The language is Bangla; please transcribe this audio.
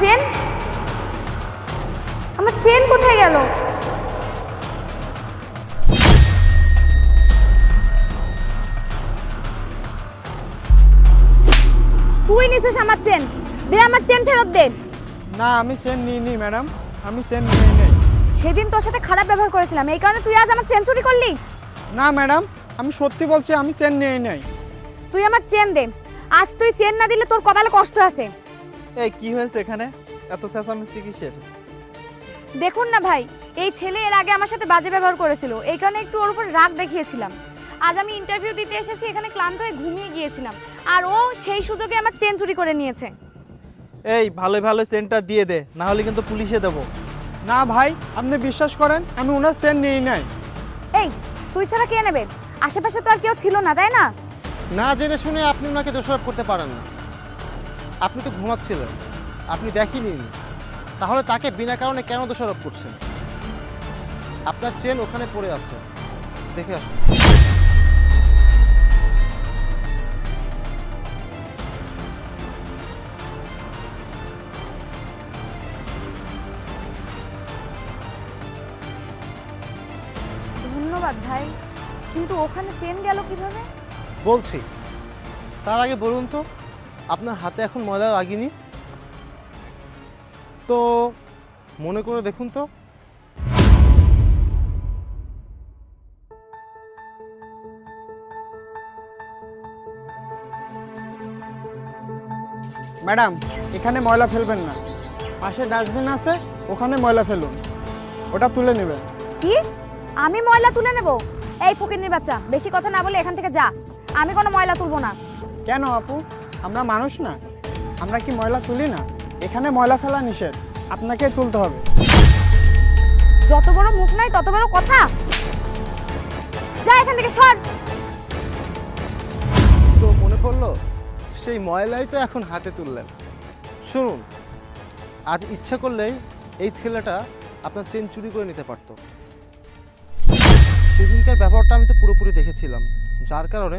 চেন, আমার চেন কোথায় গেল? তুই নিছিস আমার চেন, দে আমার চেন ফেরত দে। না, আমি চেন নিইনি ম্যাডাম, আমি চেন নিই নাই। সেদিন তোর সাথে খারাপ ব্যবহার করেছিলাম, এই কারণে তুই আজ আমার চেন চুরি করলি? না ম্যাডাম, আমি সত্যি বলছি আমি চেন নিই নাই। তুই আমার চেন দে, আজ তুই চেন না দিলে তোর কপালে কষ্ট আছে। এই কি হয়েছে এখানে, এত চেঁচামেচি কিসের? দেখুন না ভাই, এই ছেলে এর আগে আমার সাথে বাজে ব্যবহার করেছিল, এই কারণে একটু ওর উপর রাগ দেখিয়েছিলাম। আজ আমি ইন্টারভিউ দিতে এসেছি, এখানে ক্লান্ত হয়ে ঘুমিয়ে গিয়েছিলাম, আর ও সেই সুযোগে আমার চেন চুরি করে নিয়েছে। এই ভালোই ভালো চেনটা দিয়ে দে, না হলে কিন্তু পুলিশে দেবো। না ভাই, আপনি বিশ্বাস করেন আমি ওনার চেন নিই নাই। এই তুই ছাড়া কে নেবে? আশেপাশে তো আর কেউ ছিল না, তাই না? না জেনে শুনে আপনি ওনাকে দোষারোপ করতে পারেন না। আপনি তো ঘুমাচ্ছিলেন, আপনি দেখেনি, তাহলে তাকে বিনা কারণে কেন দোষারোপ করছেন? আপনার চেন ওখানে পড়ে আছে, দেখে আসুন। ধন্যবাদ ভাই, কিন্তু ওখানে চেন গেল কিভাবে? বলছি, তার আগে বলুন তো আপনার হাতে এখন ময়লা লাগেনি তো? মনে করে দেখুন তো। ম্যাডাম, এখানে ময়লা ফেলবেন না, পাশে ডাস্টবিন আছে, ওখানে ময়লা ফেলুন, ওটা তুলে নেবেন। কি? আমি ময়লা তুলে নেব? এই ফকিন্নির বাচ্চা, বেশি কথা না বলে এখান থেকে যা, আমি কোনো ময়লা তুলবো না। কেন আপু, আমরা মানুষ না? আমরা কি ময়লা তুলি না? এখানে ময়লা ফেলা নিষেধ, আপনাকে তুলতে হবে। যত বড় মুখ নাই তত বড় কথা, যা এখান থেকে সর। তো মনে পড়লো, সেই ময়লাই তো এখন হাতে তুললেন। শুনুন, আজ ইচ্ছা করলেই এই ছেলেটা আপনার চেন চুরি করে নিতে পারত। সেদিনকার ব্যবহারটা আমি তো পুরোপুরি দেখেছিলাম, যার কারণে